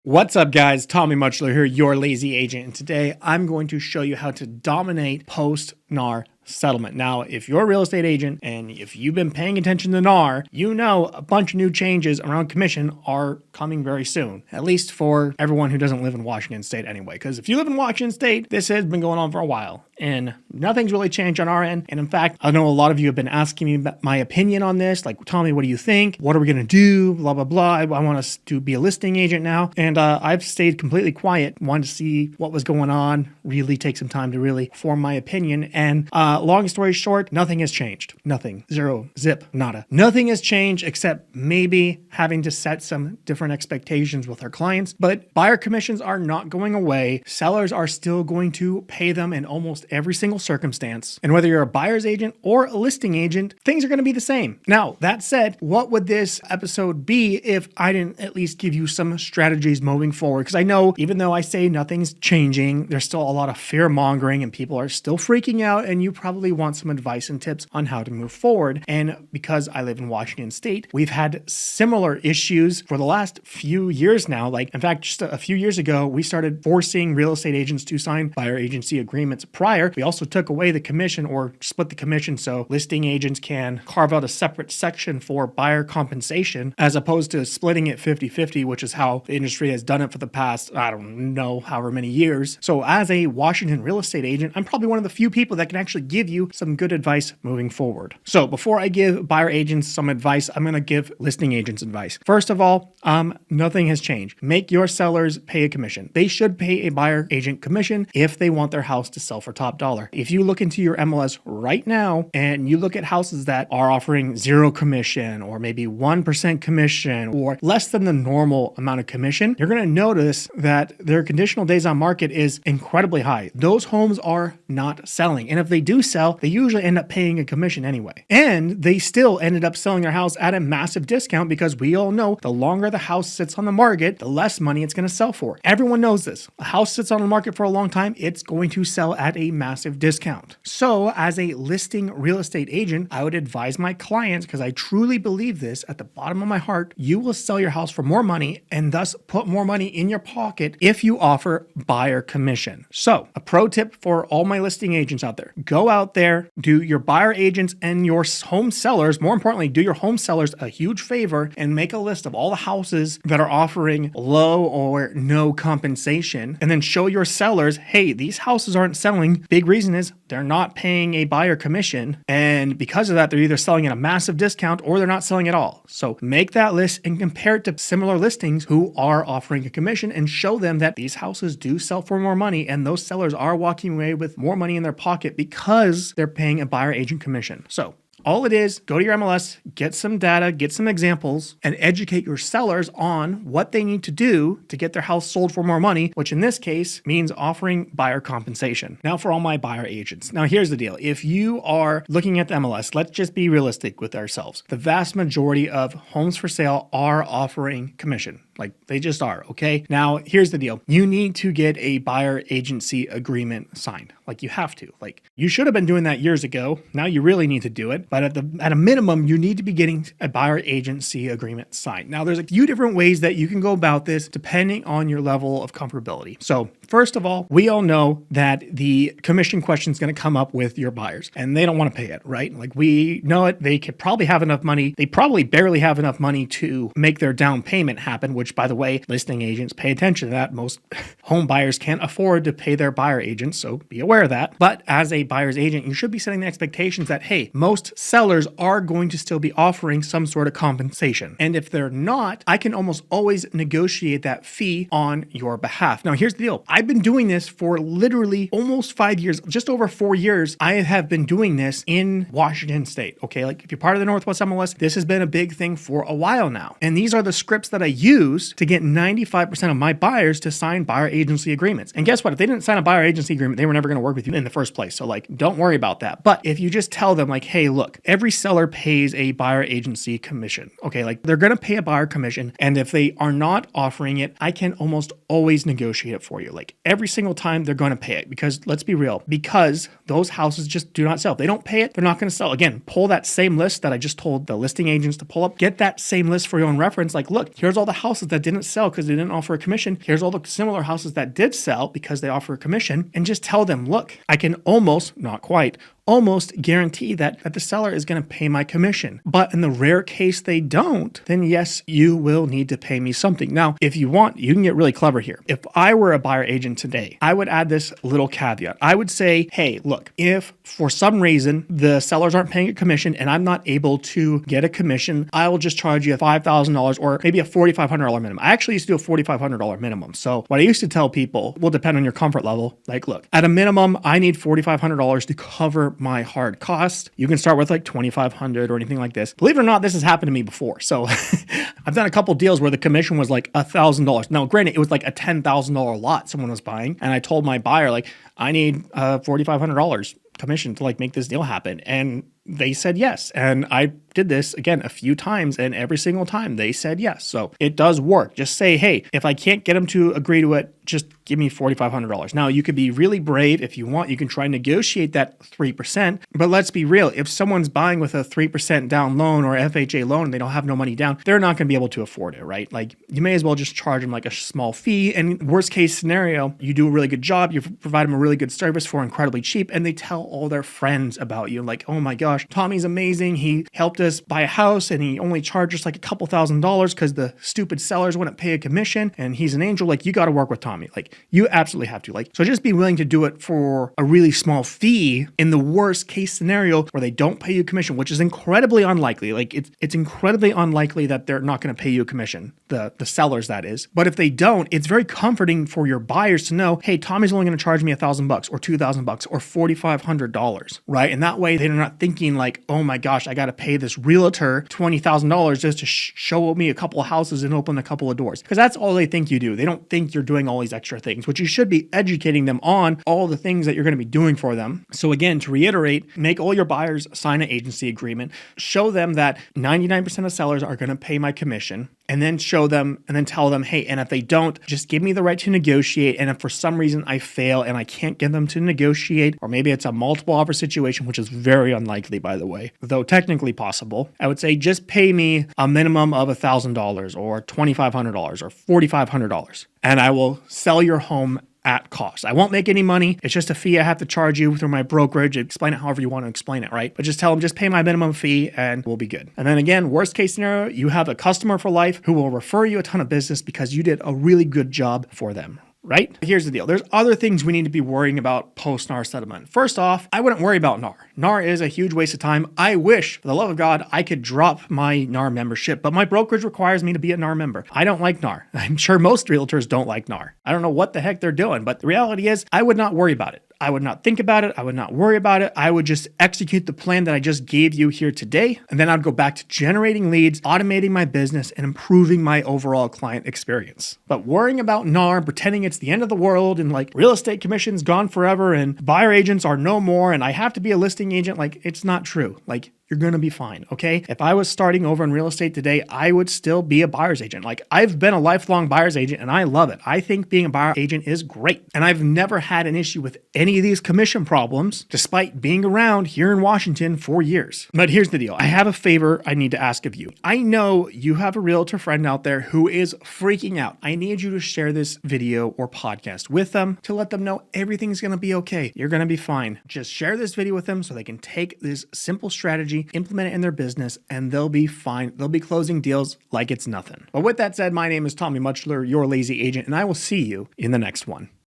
What's up, guys? Tommy Muchler here, your lazy agent, and today I'm going to show you how to dominate post-NAR settlement. Now, if you're a real estate agent and if you've been paying attention to NAR, you know a bunch of new changes around commission are coming very soon, at least for everyone who doesn't live in Washington State anyway. Because if you live in Washington State, this has been going on for a while and nothing's really changed on our end. And in fact, I know a lot of you have been asking me about my opinion on this. Like, Tommy, what do you think? What are we going to do? Blah, blah, blah. I want us to be a listing agent now. And I've stayed completely quiet, wanted to see what was going on, really take some time to really form my opinion. And long story short, nothing has changed. Nothing. Zero. Zip. Nada. Nothing has changed except maybe having to set some different expectations with our clients. But buyer commissions are not going away. Sellers are still going to pay them in almost every single circumstance. And whether you're a buyer's agent or a listing agent, things are going to be the same. Now, that said, what would this episode be if I didn't at least give you some strategies moving forward? Because I know even though I say nothing's changing, there's still a lot of fear mongering and people are still freaking out, and you probably want some advice and tips on how to move forward. And because I live in Washington State, we've had similar issues for the last few years now. Like, in fact, just a few years ago, we started forcing real estate agents to sign buyer agency agreements prior. We also took away the commission or split the commission so listing agents can carve out a separate section for buyer compensation as opposed to splitting it 50-50, which is how the industry has done it for the past, I don't know, however many years. So as a Washington real estate agent, I'm probably one of the few people that can actually give you some good advice moving forward. So before I give buyer agents some advice, I'm going to give listing agents advice. First of all, nothing has changed. Make your sellers pay a commission. They should pay a buyer agent commission if they want their house to sell for top dollar. If you look into your MLS right now and you look at houses that are offering zero commission or maybe 1% commission or less than the normal amount of commission, you're going to notice that their conditional days on market is incredibly high. Those homes are not selling. And if they do sell, they usually end up paying a commission anyway. And they still ended up selling their house at a massive discount because we all know the longer the house sits on the market, the less money it's going to sell for. Everyone knows this. A house sits on the market for a long time, it's going to sell at a massive discount. So as a listing real estate agent, I would advise my clients, because I truly believe this at the bottom of my heart, you will sell your house for more money and thus put more money in your pocket if you offer buyer commission. So a pro tip for all my listing agents out there, go out there, do your buyer agents and your home sellers, more importantly, do your home sellers a huge favor and make a list of all the houses that are offering low or no compensation, and then show your sellers, hey, these houses aren't selling. Big reason is they're not paying a buyer commission, and because of that, they're either selling at a massive discount or they're not selling at all. So make that list and compare it to similar listings who are offering a commission and show them that these houses do sell for more money and those sellers are walking away with more money in their pocket because they're paying a buyer agent commission. So all it is, go to your MLS, get some data, get some examples, and educate your sellers on what they need to do to get their house sold for more money, which in this case means offering buyer compensation. Now for all my buyer agents. Now here's the deal. If you are looking at the MLS, let's just be realistic with ourselves. The vast majority of homes for sale are offering commission. Like, they just are, okay? Now, here's the deal. You need to get a buyer agency agreement signed. Like, you have to. Like, you should have been doing that years ago. Now you really need to do it. But at a minimum, you need to be getting a buyer agency agreement signed. Now, there's a few different ways that you can go about this depending on your level of comfortability. So, first of all, we all know that the commission question is going to come up with your buyers, and they don't want to pay it, right? Like, we know it. They could probably have enough money. They probably barely have enough money to make their down payment happen, which, by the way, listing agents pay attention to that. Most home buyers can't afford to pay their buyer agents, so be aware of that. But as a buyer's agent, you should be setting the expectations that, hey, most sellers are going to still be offering some sort of compensation. And if they're not, I can almost always negotiate that fee on your behalf. Now, here's the deal. I've been doing this for literally almost 5 years, just over 4 years. I have been doing this in Washington State, okay? Like, if you're part of the Northwest MLS, this has been a big thing for a while now. And these are the scripts that I use to get 95% of my buyers to sign buyer agency agreements. And guess what? If they didn't sign a buyer agency agreement, they were never going to work with you in the first place. So like, don't worry about that. But if you just tell them like, hey, look, every seller pays a buyer agency commission. Okay. Like, they're going to pay a buyer commission. And if they are not offering it, I can almost always negotiate it for you. Like, every single time they're going to pay it, because let's be real, because those houses just do not sell. If they don't pay it, they're not going to sell. Again, pull that same list that I just told the listing agents to pull up, get that same list for your own reference. Like, look, here's all the houses houses that didn't sell because they didn't offer a commission. Here's all the similar houses that did sell because they offer a commission, and just tell them, look, I can almost, not quite, almost guarantee that the seller is going to pay my commission. But in the rare case they don't, then yes, you will need to pay me something. Now, if you want, you can get really clever here. If I were a buyer agent today, I would add this little caveat. I would say, hey, look, if for some reason the sellers aren't paying a commission and I'm not able to get a commission, I will just charge you $5,000 or maybe a $4,500 minimum. I actually used to do a $4,500 minimum. So what I used to tell people will depend on your comfort level. Like, look, at a minimum, I need $4,500 to cover my hard cost. You can start with like $2,500 or anything like this. Believe it or not, this has happened to me before. So I've done a couple deals where the commission was like $1,000. Now, granted, it was like a $10,000 lot someone was buying. And I told my buyer, like, I need $4,500 commission to like make this deal happen. And they said yes. And I did this again a few times, and every single time they said yes. So it does work. Just say, hey, if I can't get them to agree to it, just give me $4,500. Now, you could be really brave if you want. You can try and negotiate that 3%. But let's be real. If someone's buying with a 3% down loan or FHA loan and they don't have no money down, they're not going to be able to afford it, right? Like, you may as well just charge them like a small fee. And worst case scenario, you do a really good job. You provide them a really good service for incredibly cheap, and they tell all their friends about you. Like, oh my gosh, Tommy's amazing. He helped us buy a house and he only charged us like a couple $1,000s because the stupid sellers wouldn't pay a commission, and he's an angel. Like, you got to work with Tommy. Like, you absolutely have to. Like, so just be willing to do it for a really small fee in the worst case scenario where they don't pay you a commission, which is incredibly unlikely. Like, it's incredibly unlikely that they're not going to pay you a commission, the sellers, that is. But if they don't, it's very comforting for your buyers to know, hey, Tommy's only going to charge me $1,000 or $2,000 or $4,500, right? And that way they're not thinking like, oh my gosh, I got to pay this realtor $20,000 just to show me a couple of houses and open a couple of doors. Because that's all they think you do. They don't think you're doing all these extra things, which you should be educating them on all the things that you're going to be doing for them. So again, to reiterate, make all your buyers sign an agency agreement, show them that 99% of sellers are going to pay my commission, and then show them and then tell them, hey, and if they don't, just give me the right to negotiate. And if for some reason I fail and I can't get them to negotiate, or maybe it's a multiple offer situation, which is very unlikely, by the way, though technically possible, I would say just pay me a minimum of $1,000 or $2,500 or $4,500, and I will sell your home at cost. I won't make any money. It's just a fee I have to charge you through my brokerage. Explain it however you want to explain it, right? But just tell them, just pay my minimum fee and we'll be good. And then again, worst case scenario, you have a customer for life who will refer you a ton of business because you did a really good job for them. Right? Here's the deal. There's other things we need to be worrying about post-NAR settlement. First off, I wouldn't worry about NAR. NAR is a huge waste of time. I wish, for the love of God, I could drop my NAR membership, but my brokerage requires me to be a NAR member. I don't like NAR. I'm sure most realtors don't like NAR. I don't know what the heck they're doing, but the reality is I would not worry about it. I would not think about it. I would not worry about it. I would just execute the plan that I just gave you here today. And then I'd go back to generating leads, automating my business, and improving my overall client experience. But worrying about NAR, pretending it's the end of the world and like real estate commissions gone forever and buyer agents are no more and I have to be a listing agent, like, it's not true. Like, you're going to be fine, okay? If I was starting over in real estate today, I would still be a buyer's agent. Like, I've been a lifelong buyer's agent and I love it. I think being a buyer agent is great. And I've never had an issue with any of these commission problems, despite being around here in Washington for years. But here's the deal. I have a favor I need to ask of you. I know you have a realtor friend out there who is freaking out. I need you to share this video or podcast with them to let them know everything's going to be okay. You're going to be fine. Just share this video with them so they can take this simple strategy, implement it in their business, and they'll be fine. They'll be closing deals like it's nothing. But with that said, my name is Tommy Muchler, your lazy agent, and I will see you in the next one.